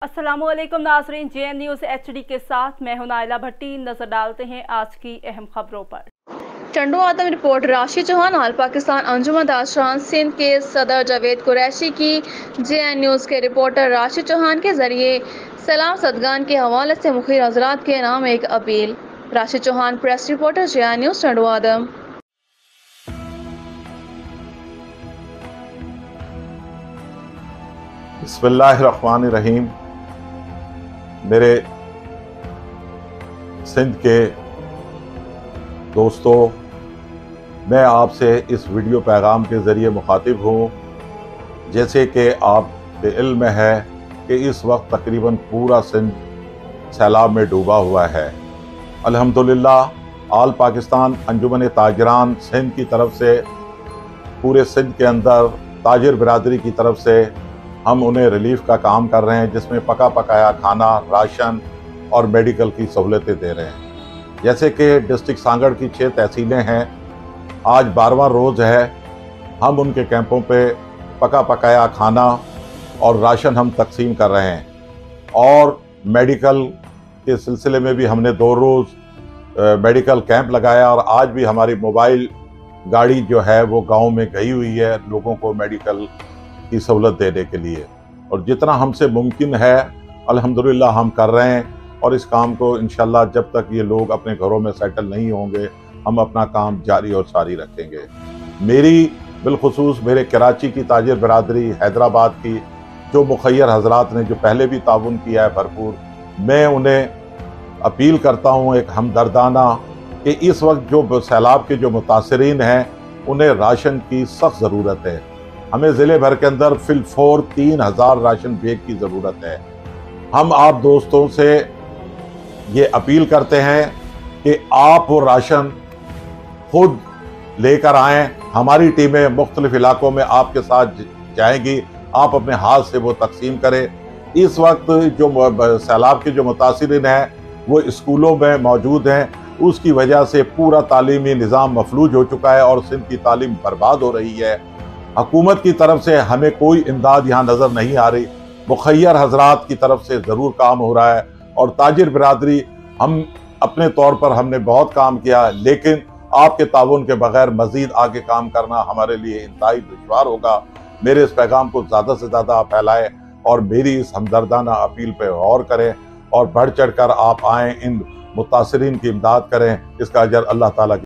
अस्सलामुअलैकुम नाज़रीन, JN news HD के साथ मैं हूं नाइला भट्टी। नजर डालते हैं आज की अहम खबरों पर। चंडू आदम रिपोर्ट। राशिद चौहान आल पाकिस्तान अंजुमन दाशरान सिंध के सदर जावेद कुरैशी की JN न्यूज़ के रिपोर्टर राशिद चौहान के जरिए सलाम सदगान के हवाले से मुखिर हजरात के नाम एक अपील। Rashid Chauhan, press reporter, JN news, चंडू आदम। बिस्मिल्लाहिर्रहमानिर्रहीम। मेरे सिंध के दोस्तों, मैं आपसे इस वीडियो पैगाम के ज़रिए मुखातिब हूँ। जैसे कि आपके इल्म में है कि इस वक्त तकरीबन पूरा सिंध सैलाब में डूबा हुआ है। अल्हम्दुलिल्लाह आल पाकिस्तान अंजुमन ताजरान सिंध की तरफ से पूरे सिंध के अंदर ताजिर बिरादरी की तरफ से हम उन्हें रिलीफ का काम कर रहे हैं, जिसमें पका पकाया खाना, राशन और मेडिकल की सहूलतें दे रहे हैं। जैसे कि डिस्ट्रिक्ट सांगड़ की 6 तहसीलें हैं, आज 12वां रोज़ है, हम उनके कैंपों पे पका पकाया खाना और राशन हम तकसीम कर रहे हैं। और मेडिकल के सिलसिले में भी हमने 2 रोज़ मेडिकल कैंप लगाया और आज भी हमारी मोबाइल गाड़ी जो है वो गाँव में गई हुई है लोगों को मेडिकल की सहूलत देने के लिए। और जितना हमसे मुमकिन है अल्हम्दुलिल्लाह हम कर रहे हैं, और इस काम को इंशाल्लाह जब तक ये लोग अपने घरों में सेटल नहीं होंगे हम अपना काम जारी और सारी रखेंगे। मेरी बिलखुसूस मेरे कराची की ताजिर बिरादरी, हैदराबाद की जो मुखय्यर हजरात ने जो पहले भी ताउन किया है भरपूर, मैं उन्हें अपील करता हूँ एक हमदर्दाना कि इस वक्त जो सैलाब के जो मुतासरीन हैं उन्हें राशन की सख्त ज़रूरत है। हमें ज़िले भर के अंदर फिलफोर 3000 राशन बैग की ज़रूरत है। हम आप दोस्तों से ये अपील करते हैं कि आप वो राशन खुद लेकर आएँ। हमारी टीमें मुख्तलिफ इलाकों में आपके साथ जाएंगी, आप अपने हाथ से वो तकसीम करें। इस वक्त जो सैलाब के जो मुतासरीन हैं वो स्कूलों में मौजूद हैं, उसकी वजह से पूरा तालीमी निज़ाम मफलूज हो चुका है और सिंध की तालीम बर्बाद हो रही है। हुकूमत की तरफ से हमें कोई इमदाद यहाँ नज़र नहीं आ रही। मुखय्यर हजरात की तरफ से ज़रूर काम हो रहा है और ताजिर बिरादरी हम अपने तौर पर हमने बहुत काम किया, लेकिन आपके ताउन के बगैर मज़ीद आगे काम करना हमारे लिए इंतहाई दुश्वार होगा। मेरे इस पैगाम को ज़्यादा से ज़्यादा आप फैलाएँ और मेरी इस हमदर्दाना अपील पर गौर करें और बढ़ चढ़ कर आप आएँ, इन मुतासरीन की इमदाद करें। इसका अजर अल्लाह ताला